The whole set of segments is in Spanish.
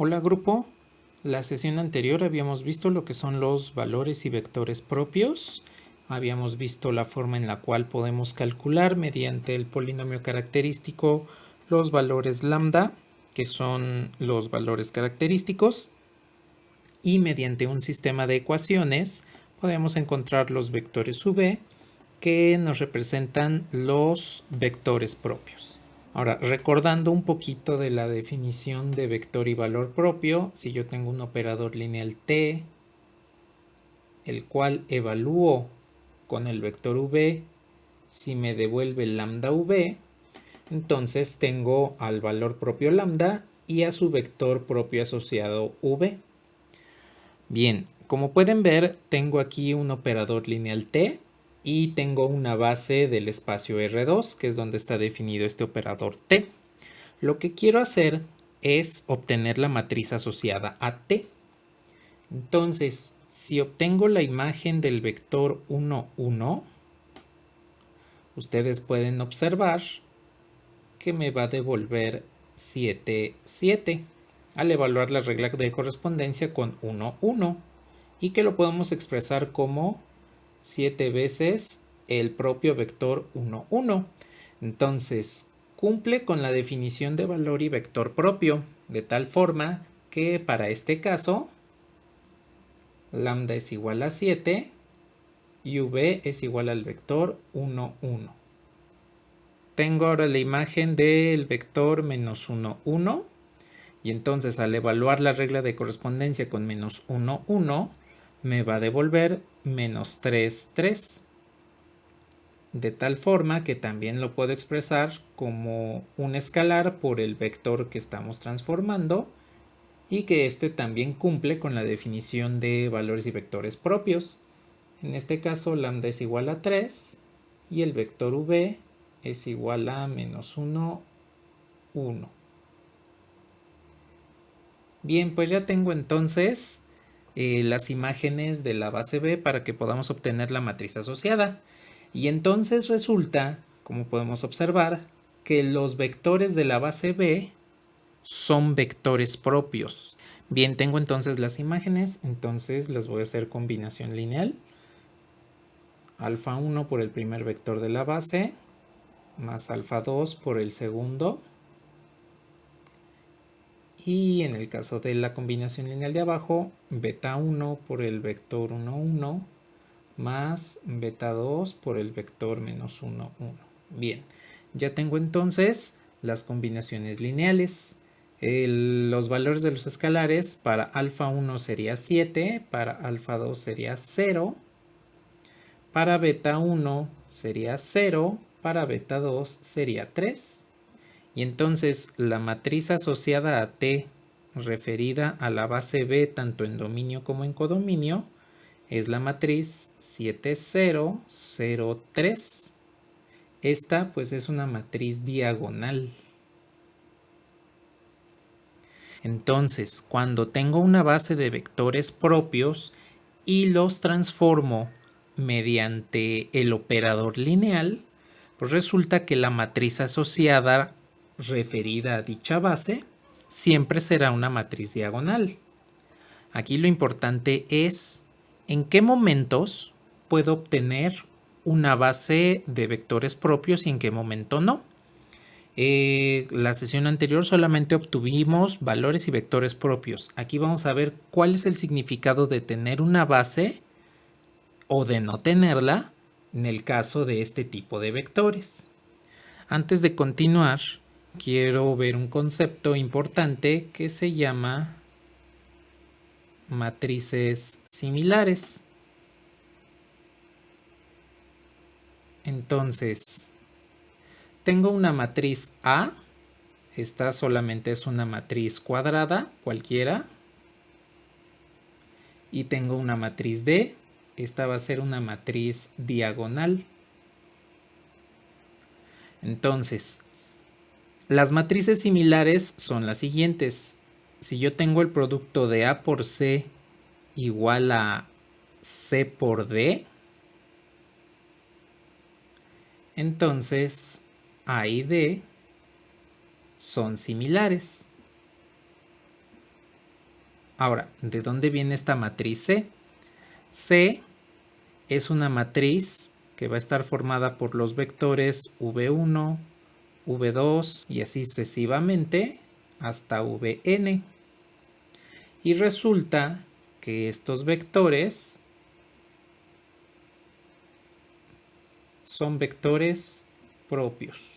Hola grupo, la sesión anterior habíamos visto lo que son los valores y vectores propios. Habíamos visto la forma en la cual podemos calcular mediante el polinomio característico los valores lambda, que son los valores característicos, y mediante un sistema de ecuaciones podemos encontrar los vectores v que nos representan los vectores propios. Ahora, recordando un poquito de la definición de vector y valor propio, si yo tengo un operador lineal t, el cual evalúo con el vector v, si me devuelve lambda v, entonces tengo al valor propio lambda y a su vector propio asociado v. Bien, como pueden ver, tengo aquí un operador lineal t y tengo una base del espacio R2, que es donde está definido este operador t. Lo que quiero hacer es obtener la matriz asociada a t. Entonces, si obtengo la imagen del vector 1, 1, ustedes pueden observar que me va a devolver 7, 7 al evaluar la regla de correspondencia con 1, 1 y que lo podemos expresar como 7 veces el propio vector 1, 1. Entonces, cumple con la definición de valor y vector propio, de tal forma que para este caso, lambda es igual a 7 y v es igual al vector 1, 1. Tengo ahora la imagen del vector menos 1, 1 y entonces al evaluar la regla de correspondencia con menos 1, 1, me va a devolver menos 3, 3. De tal forma que también lo puedo expresar como un escalar por el vector que estamos transformando y que este también cumple con la definición de valores y vectores propios. En este caso lambda es igual a 3 y el vector v es igual a menos 1, 1. Bien, pues ya tengo entonces las imágenes de la base B para que podamos obtener la matriz asociada. Y entonces resulta, como podemos observar, que los vectores de la base B son vectores propios. Bien, tengo entonces las imágenes, entonces las voy a hacer combinación lineal. Alfa 1 por el primer vector de la base, más alfa 2 por el segundo. Y en el caso de la combinación lineal de abajo, beta 1 por el vector 1, 1, más beta 2 por el vector menos 1, 1. Bien, ya tengo entonces las combinaciones lineales. Los valores de los escalares para alfa 1 sería 7, para alfa 2 sería 0, para beta 1 sería 0, para beta 2 sería 3. Y entonces la matriz asociada a T referida a la base B tanto en dominio como en codominio es la matriz 7, 0, 0, 3. Esta pues es una matriz diagonal. Entonces, cuando tengo una base de vectores propios y los transformo mediante el operador lineal, pues resulta que la matriz asociada referida a dicha base siempre será una matriz diagonal. Aquí lo importante es en qué momentos puedo obtener una base de vectores propios y en qué momento no. La sesión anterior solamente obtuvimos valores y vectores propios. Aquí vamos a ver cuál es el significado de tener una base o de no tenerla en el caso de este tipo de vectores. Antes de continuar, quiero ver un concepto importante que se llama matrices similares. Entonces, tengo una matriz A, esta solamente es una matriz cuadrada, cualquiera, y tengo una matriz D, esta va a ser una matriz diagonal. Entonces, las matrices similares son las siguientes. Si yo tengo el producto de A por C igual a C por D, entonces A y D son similares. Ahora, ¿de dónde viene esta matriz C? C es una matriz que va a estar formada por los vectores V1, V2 y así sucesivamente hasta Vn. Y resulta que estos vectores son vectores propios.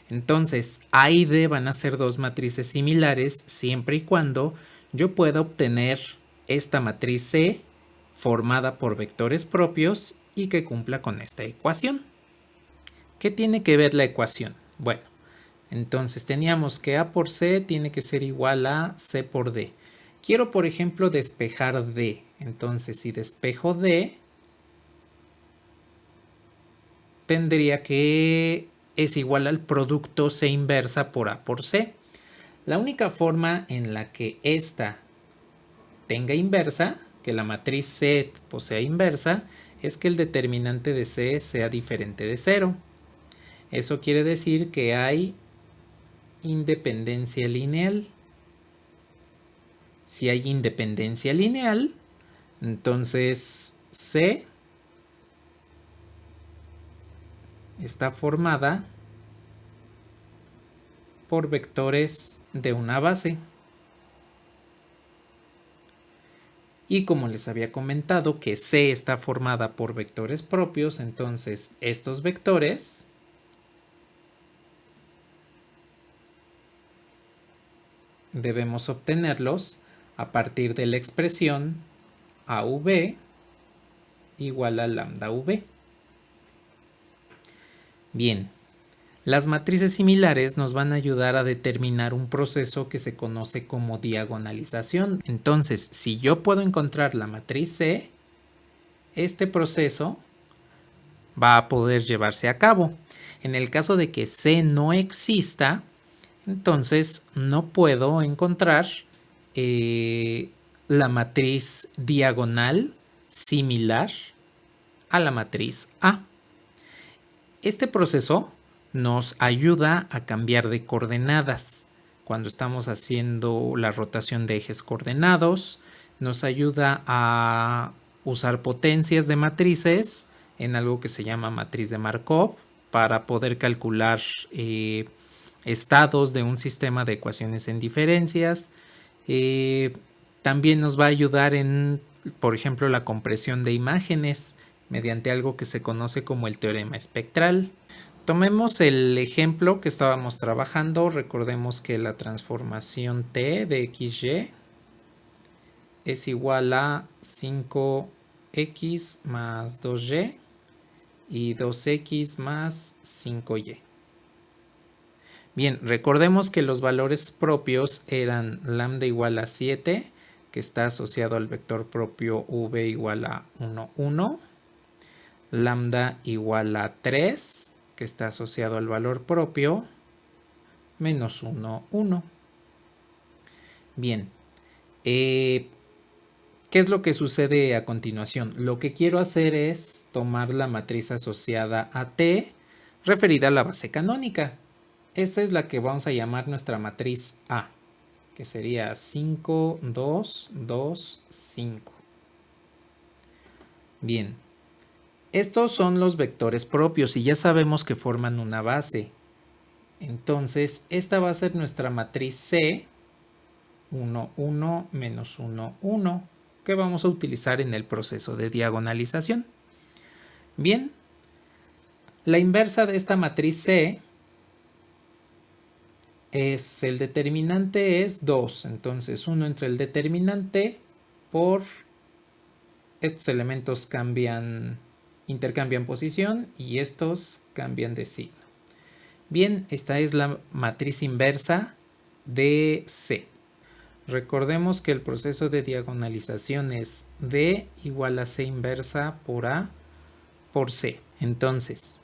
Entonces, A y D van a ser dos matrices similares siempre y cuando yo pueda obtener esta matriz C formada por vectores propios y que cumpla con esta ecuación. ¿Qué tiene que ver la ecuación? Bueno, entonces teníamos que A por C tiene que ser igual a C por D. Quiero, por ejemplo, despejar D. Entonces, si despejo D, tendría que es igual al producto C inversa por A por C. La única forma en la que esta tenga inversa, que la matriz C posea inversa, es que el determinante de C sea diferente de 0. Eso quiere decir que hay independencia lineal. Si hay independencia lineal, entonces C está formada por vectores de una base. Y como les había comentado que C está formada por vectores propios, entonces estos vectores debemos obtenerlos a partir de la expresión AV igual a lambda V. Bien, las matrices similares nos van a ayudar a determinar un proceso que se conoce como diagonalización. Entonces, si yo puedo encontrar la matriz C, este proceso va a poder llevarse a cabo. En el caso de que C no exista, entonces no puedo encontrar la matriz diagonal similar a la matriz A. Este proceso nos ayuda a cambiar de coordenadas. Cuando estamos haciendo la rotación de ejes coordenados, nos ayuda a usar potencias de matrices en algo que se llama matriz de Markov para poder calcular estados de un sistema de ecuaciones en diferencias. También nos va a ayudar en, por ejemplo, la compresión de imágenes mediante algo que se conoce como el teorema espectral. Tomemos el ejemplo que estábamos trabajando. Recordemos que la transformación T de XY es igual a 5x más 2y y 2x más 5y. Bien, recordemos que los valores propios eran lambda igual a 7, que está asociado al vector propio v igual a 1, 1. Lambda igual a 3, que está asociado al valor propio, menos 1, 1. Bien, ¿qué es lo que sucede a continuación? Lo que quiero hacer es tomar la matriz asociada a T, referida a la base canónica. Esa es la que vamos a llamar nuestra matriz A, que sería 5, 2, 2, 5. Bien. Estos son los vectores propios y ya sabemos que forman una base. Entonces, esta va a ser nuestra matriz C, 1, 1, menos 1, 1, que vamos a utilizar en el proceso de diagonalización. Bien, la inversa de esta matriz C es el determinante es 2, entonces 1 entre el determinante por estos elementos intercambian posición y estos cambian de signo. Bien, esta es la matriz inversa de C. Recordemos que el proceso de diagonalización es D igual a C inversa por A por C. Entonces,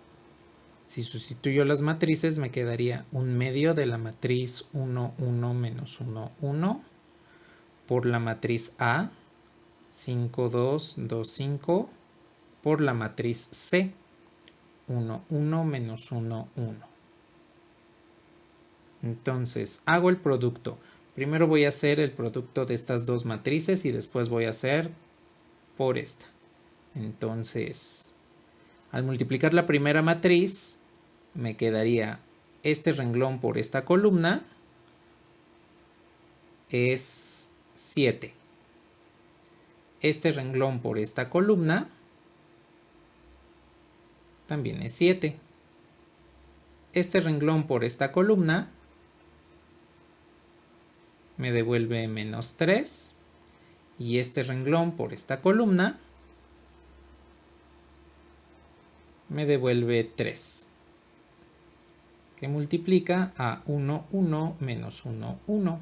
si sustituyo las matrices me quedaría 1/2 de la matriz 1, 1 menos 1, 1 por la matriz A, 5, 2, 2, 5 por la matriz C, 1, 1 menos 1, 1. Entonces, hago el producto. Primero voy a hacer el producto de estas dos matrices y después voy a hacer por esta. Entonces, al multiplicar la primera matriz, me quedaría este renglón por esta columna es 7. Este renglón por esta columna también es 7. Este renglón por esta columna me devuelve menos 3. Y este renglón por esta columna me devuelve 3. Que multiplica a 1, 1, menos 1, 1.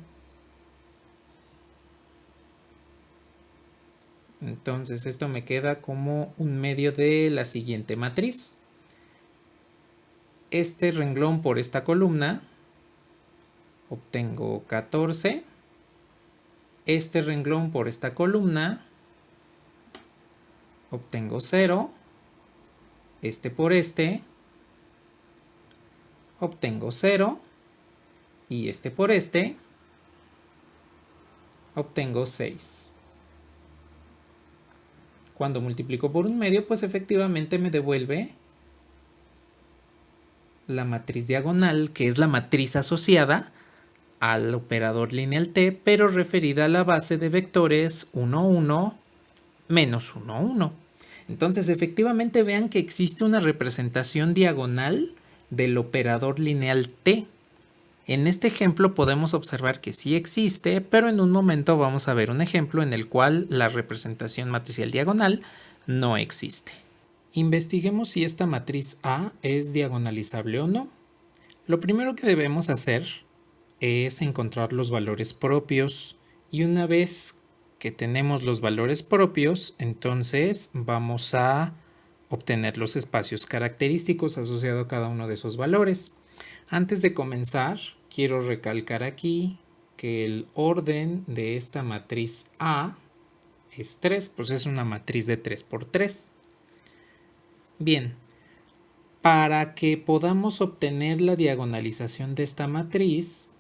Entonces esto me queda como un medio de la siguiente matriz. Este renglón por esta columna obtengo 14. Este renglón por esta columna obtengo 0. Este por este obtengo 0. Y este por este obtengo 6. Cuando multiplico por un medio, pues efectivamente me devuelve la matriz diagonal, que es la matriz asociada al operador lineal t, pero referida a la base de vectores 1, 1, menos 1, 1. Entonces, efectivamente vean que existe una representación diagonal del operador lineal t. En este ejemplo podemos observar que sí existe, pero en un momento vamos a ver un ejemplo en el cual la representación matricial diagonal no existe. Investiguemos si esta matriz A es diagonalizable o no. Lo primero que debemos hacer es encontrar los valores propios, y una vez que tenemos los valores propios, entonces vamos a obtener los espacios característicos asociados a cada uno de esos valores. Antes de comenzar, quiero recalcar aquí que el orden de esta matriz A es 3, pues es una matriz de 3 por 3. Bien, para que podamos obtener la diagonalización de esta matriz,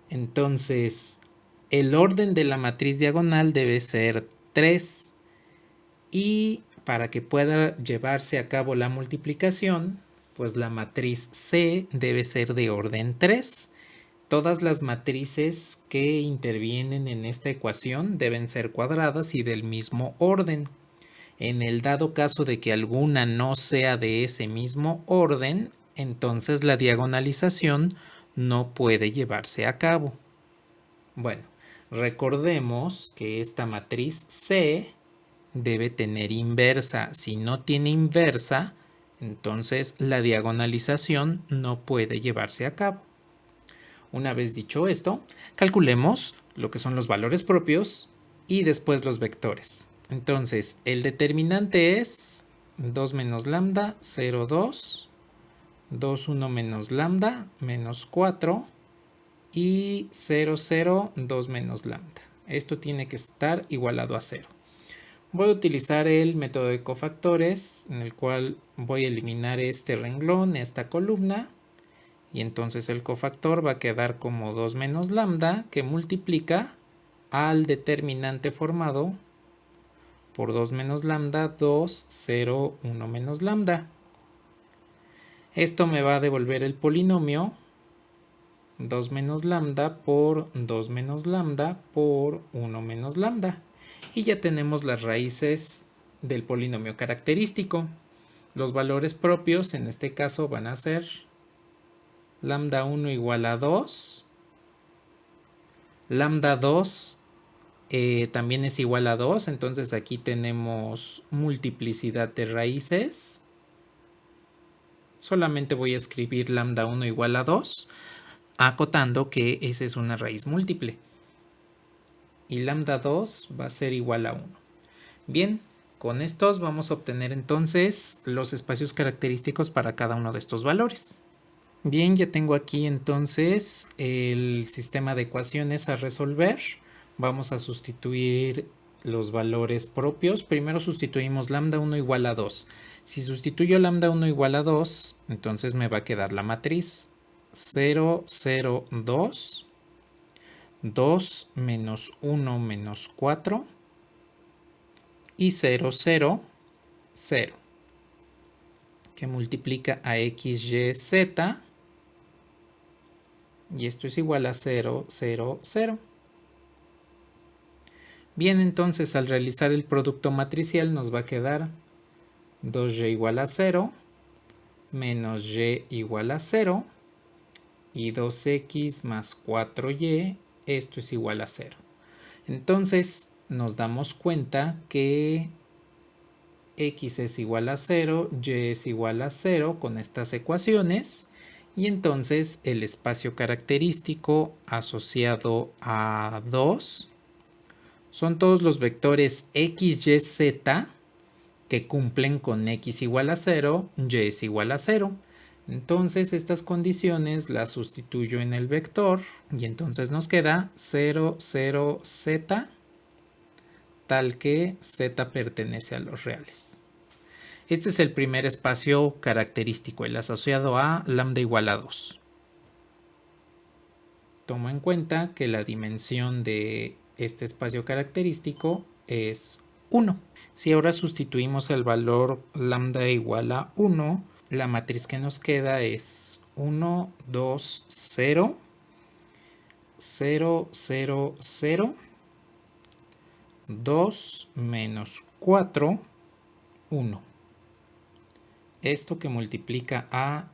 entonces el orden de la matriz diagonal debe ser 3, y para que pueda llevarse a cabo la multiplicación, pues la matriz C debe ser de orden 3. Todas las matrices que intervienen en esta ecuación deben ser cuadradas y del mismo orden. En el dado caso de que alguna no sea de ese mismo orden, entonces la diagonalización no puede llevarse a cabo. Bueno, recordemos que esta matriz C debe tener inversa. Si no tiene inversa, entonces la diagonalización no puede llevarse a cabo. Una vez dicho esto, calculemos lo que son los valores propios y después los vectores. Entonces, el determinante es 2 menos lambda, 0, 2, 2, 1 menos lambda, menos 4, y 0, 0, 2 menos lambda. Esto tiene que estar igualado a 0. Voy a utilizar el método de cofactores, en el cual voy a eliminar este renglón, esta columna, y entonces el cofactor va a quedar como 2 menos lambda, que multiplica al determinante formado por 2 menos lambda, 2, 0, 1 menos lambda. Esto me va a devolver el polinomio 2 menos lambda por 2 menos lambda por 1 menos lambda. Y ya tenemos las raíces del polinomio característico. Los valores propios en este caso van a ser lambda 1 igual a 2. Lambda 2 también es igual a 2, entonces aquí tenemos multiplicidad de raíces. Solamente voy a escribir lambda 1 igual a 2, acotando que esa es una raíz múltiple. Y lambda 2 va a ser igual a 1. Bien, con estos vamos a obtener entonces los espacios característicos para cada uno de estos valores. Bien, ya tengo aquí entonces el sistema de ecuaciones a resolver. Vamos a sustituir los valores propios. Primero sustituimos lambda 1 igual a 2. Si sustituyo lambda 1 igual a 2, entonces me va a quedar la matriz 0, 0, 2, 2 menos 1 menos 4 y 0, 0, 0, que multiplica a x, y, z, y esto es igual a 0, 0, 0. Bien, entonces al realizar el producto matricial nos va a quedar 2y igual a 0, menos y igual a 0, y 2x más 4y, esto es igual a 0. Entonces nos damos cuenta que x es igual a 0, y es igual a 0 con estas ecuaciones, y entonces el espacio característico asociado a 2 son todos los vectores x, y, z que cumplen con x igual a 0, y es igual a 0. Entonces estas condiciones las sustituyo en el vector y entonces nos queda 0, 0, z, tal que z pertenece a los reales. Este es el primer espacio característico, el asociado a lambda igual a 2. Tomo en cuenta que la dimensión de este espacio característico es 1. Si ahora sustituimos el valor lambda igual a 1, la matriz que nos queda es 1, 2, 0, 0, 0, 0, 2 menos 4, 1. Esto que multiplica a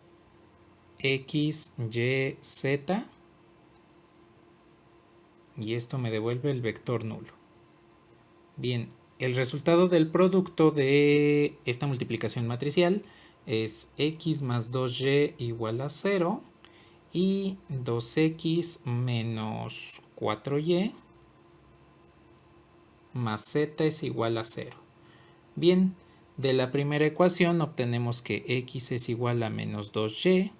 x, y, z, y esto me devuelve el vector nulo. Bien, el resultado del producto de esta multiplicación matricial es x más 2y igual a 0 y 2x menos 4y más z es igual a 0. Bien, de la primera ecuación obtenemos que x es igual a menos 2y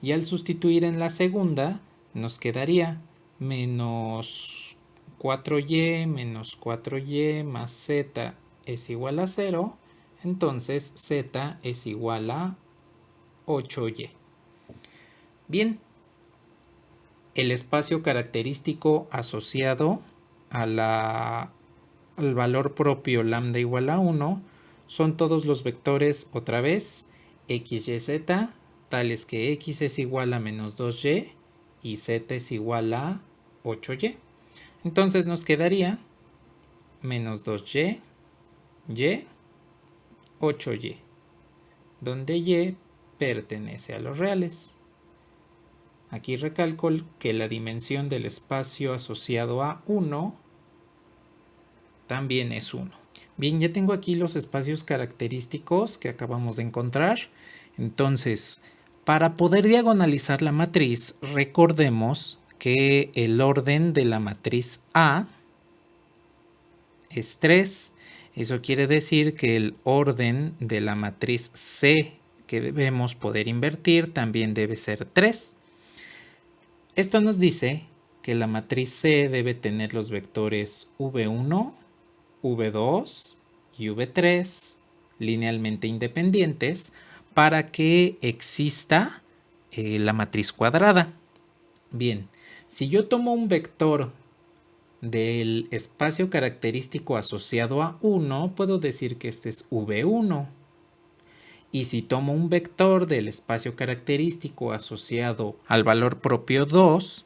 y al sustituir en la segunda nos quedaría menos 4y menos 4y más z es igual a 0, entonces z es igual a 8y. Bien, el espacio característico asociado al valor propio lambda igual a 1 son todos los vectores otra vez x, y, z, tales que x es igual a menos 2y y z es igual a 8y. Entonces nos quedaría menos 2y, y, 8y, donde y pertenece a los reales. Aquí recalco que la dimensión del espacio asociado a 1 también es 1. Bien, ya tengo aquí los espacios característicos que acabamos de encontrar. Entonces, para poder diagonalizar la matriz, recordemos que el orden de la matriz A es 3. Eso quiere decir que el orden de la matriz C que debemos poder invertir también debe ser 3. Esto nos dice que la matriz C debe tener los vectores V1, V2 y V3 linealmente independientes para que exista la matriz cuadrada. Bien, si yo tomo un vector del espacio característico asociado a 1, puedo decir que este es V1. Y si tomo un vector del espacio característico asociado al valor propio 2,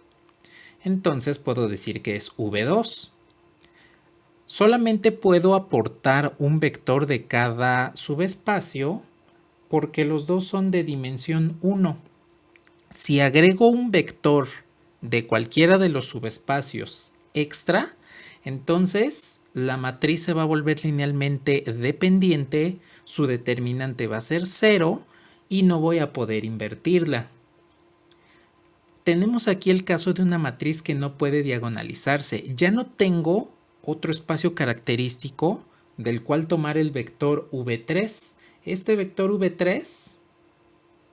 entonces puedo decir que es V2. Solamente puedo aportar un vector de cada subespacio porque los dos son de dimensión 1. Si agrego un vector de cualquiera de los subespacios extra, entonces la matriz se va a volver linealmente dependiente, su determinante va a ser 0 y no voy a poder invertirla. Tenemos aquí el caso de una matriz que no puede diagonalizarse. Ya no tengo otro espacio característico del cual tomar el vector V3. Este vector V3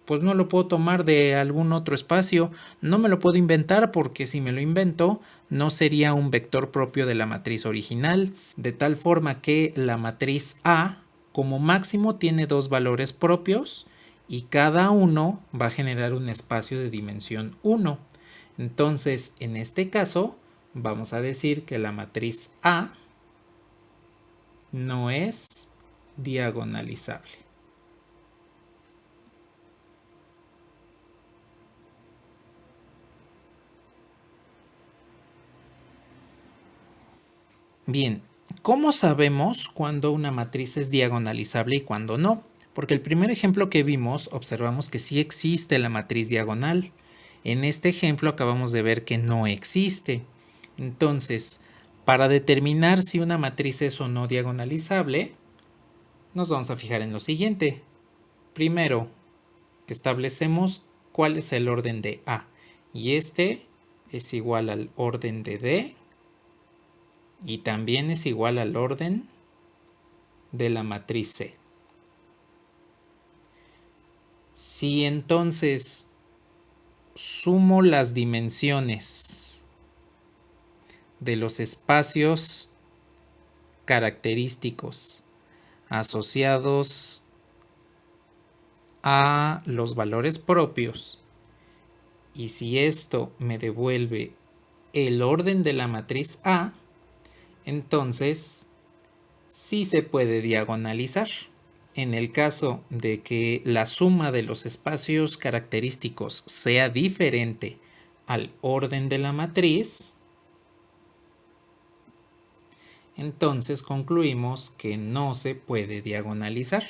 pues no lo puedo tomar de algún otro espacio, no me lo puedo inventar porque si me lo invento no sería un vector propio de la matriz original, de tal forma que la matriz A como máximo tiene dos valores propios y cada uno va a generar un espacio de dimensión 1. Entonces, en este caso, vamos a decir que la matriz A no es diagonalizable. Bien, ¿cómo sabemos cuándo una matriz es diagonalizable y cuándo no? Porque el primer ejemplo que vimos observamos que sí existe la matriz diagonal. En este ejemplo acabamos de ver que no existe. Entonces, para determinar si una matriz es o no diagonalizable, nos vamos a fijar en lo siguiente. Primero, establecemos cuál es el orden de A. Y este es igual al orden de D. Y también es igual al orden de la matriz C. Si entonces sumo las dimensiones de los espacios característicos asociados a los valores propios, y si esto me devuelve el orden de la matriz A, entonces sí se puede diagonalizar. En el caso de que la suma de los espacios característicos sea diferente al orden de la matriz, entonces concluimos que no se puede diagonalizar.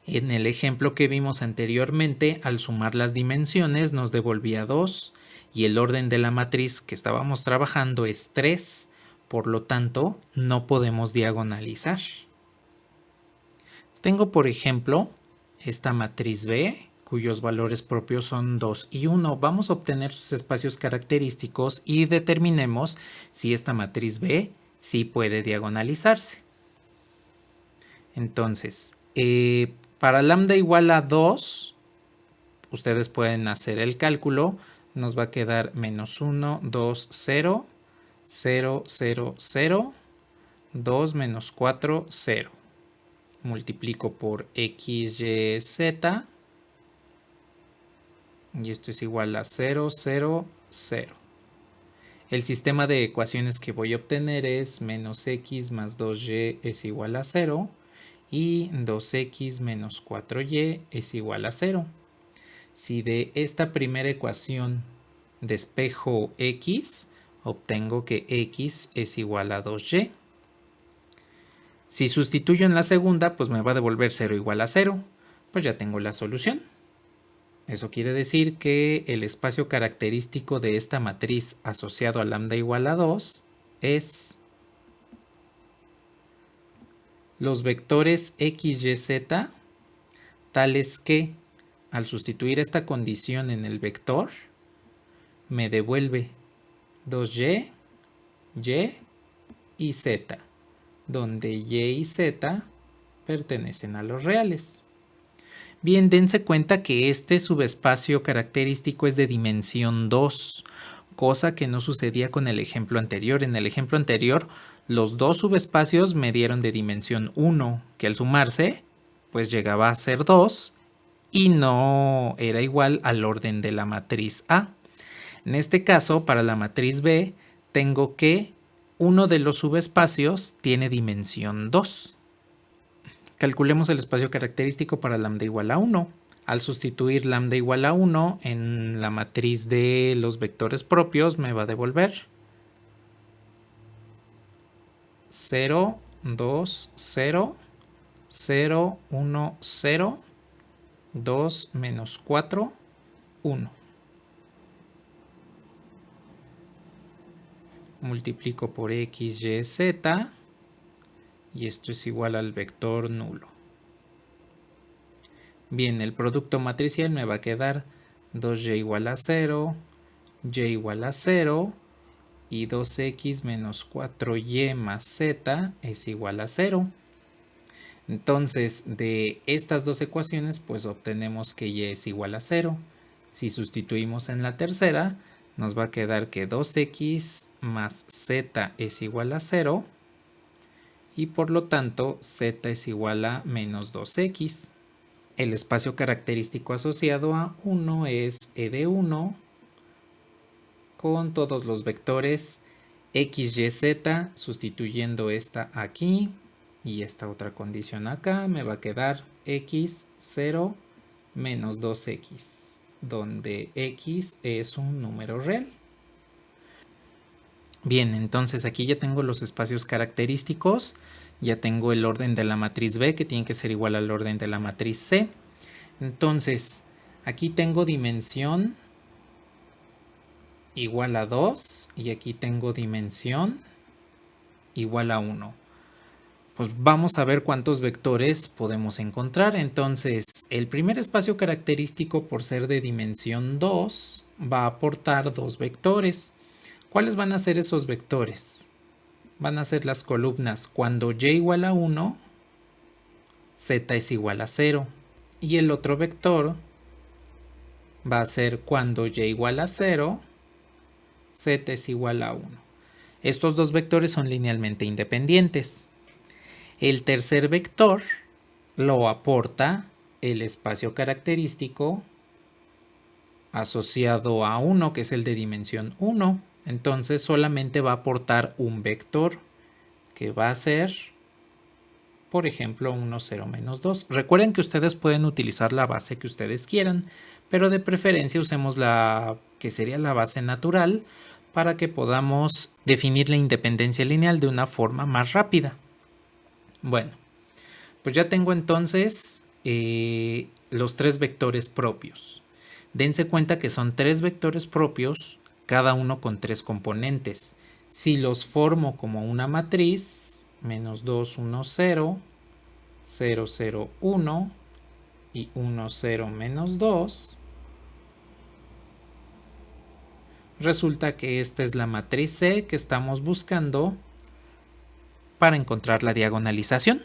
En el ejemplo que vimos anteriormente, al sumar las dimensiones nos devolvía 2 y el orden de la matriz que estábamos trabajando es 3, por lo tanto no podemos diagonalizar. Tengo por ejemplo esta matriz B, cuyos valores propios son 2 y 1. Vamos a obtener sus espacios característicos y determinemos si esta matriz B sí puede diagonalizarse. Entonces, para lambda igual a 2, ustedes pueden hacer el cálculo, nos va a quedar menos 1, 2, 0, 0, 0, 0, 2 menos 4, 0. Multiplico por x, y, z, y esto es igual a 0, 0, 0. El sistema de ecuaciones que voy a obtener es menos x más 2y es igual a 0 y 2x menos 4y es igual a 0. Si de esta primera ecuación despejo x, obtengo que x es igual a 2y. Si sustituyo en la segunda, pues me va a devolver 0 igual a 0. Pues ya tengo la solución. Eso quiere decir que el espacio característico de esta matriz asociado a lambda igual a 2 es los vectores x, y, z, tales que al sustituir esta condición en el vector, me devuelve 2y, y y z, donde y y z pertenecen a los reales. Bien, dense cuenta que este subespacio característico es de dimensión 2, cosa que no sucedía con el ejemplo anterior. En el ejemplo anterior, los dos subespacios me dieron de dimensión 1, que al sumarse, pues llegaba a ser 2 y no era igual al orden de la matriz A. En este caso, para la matriz B, tengo que uno de los subespacios tiene dimensión 2. Calculemos el espacio característico para lambda igual a 1. Al sustituir lambda igual a 1 en la matriz de los vectores propios me va a devolver 0, 2, 0, 0, 1, 0, 2 menos 4, 1. Multiplico por x, y, z y esto es igual al vector nulo. Bien, el producto matricial me va a quedar 2y igual a 0, y igual a 0 y 2x menos 4y más z es igual a 0. Entonces, de estas dos ecuaciones, pues obtenemos que y es igual a 0. Si sustituimos en la tercera, nos va a quedar que 2x más z es igual a 0 y por lo tanto z es igual a menos 2x. El espacio característico asociado a 1 es E de 1 con todos los vectores x, y, z, sustituyendo esta aquí y esta otra condición acá, me va a quedar x, 0, menos 2x, donde x es un número real. Bien, entonces aquí ya tengo los espacios característicos, ya tengo el orden de la matriz B que tiene que ser igual al orden de la matriz C. Entonces, aquí tengo dimensión igual a 2 y aquí tengo dimensión igual a 1. Pues vamos a ver cuántos vectores podemos encontrar. Entonces, el primer espacio característico, por ser de dimensión 2, va a aportar 2 vectores. ¿Cuáles van a ser esos vectores? Van a ser las columnas cuando y igual a 1, z es igual a 0. Y el otro vector va a ser cuando y igual a 0, z es igual a 1. Estos dos vectores son linealmente independientes. El tercer vector lo aporta el espacio característico asociado a 1, que es el de dimensión 1. Entonces solamente va a aportar un vector, que va a ser, por ejemplo, 1, 0, menos 2. Recuerden que ustedes pueden utilizar la base que ustedes quieran, pero de preferencia usemos la que sería la base natural para que podamos definir la independencia lineal de una forma más rápida. Bueno, pues ya tengo entonces los 3 vectores propios. Dense cuenta que son 3 vectores propios, cada uno con 3 componentes. Si los formo como una matriz, menos 2, 1, 0, 0, 0, 1 y 1, 0, menos 2, resulta que esta es la matriz C que estamos buscando para encontrar la diagonalización.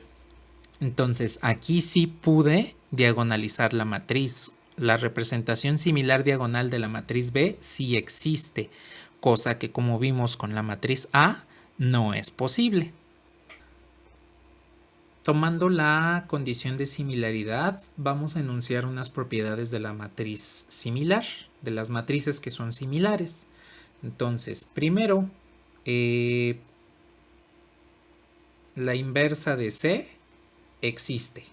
Entonces aquí sí pude diagonalizar la matriz. La representación similar diagonal de la matriz B sí existe, cosa que, como vimos con la matriz A, no es posible. Tomando la condición de similaridad, vamos a enunciar unas propiedades de la matriz similar, de las matrices que son similares. Entonces, primero, la inversa de C existe.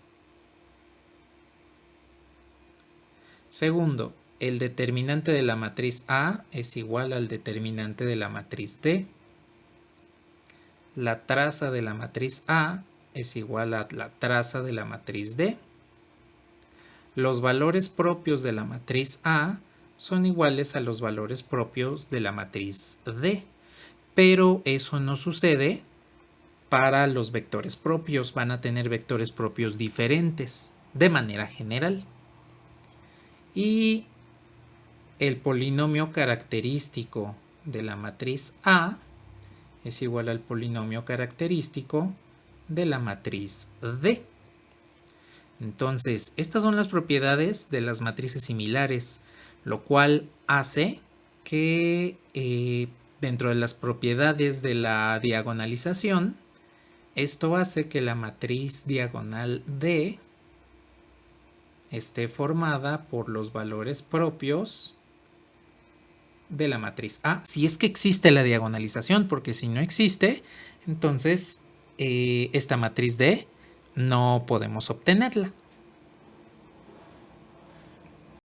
Segundo, el determinante de la matriz A es igual al determinante de la matriz D. La traza de la matriz A es igual a la traza de la matriz D. Los valores propios de la matriz A son iguales a los valores propios de la matriz D. Pero eso no sucede para los vectores propios. Van a tener vectores propios diferentes de manera general. Y el polinomio característico de la matriz A es igual al polinomio característico de la matriz D. Entonces, estas son las propiedades de las matrices similares, lo cual hace que dentro de las propiedades de la diagonalización, esto hace que la matriz diagonal D esté formada por los valores propios de la matriz A, si es que existe la diagonalización, porque si no existe, entonces esta matriz D no podemos obtenerla.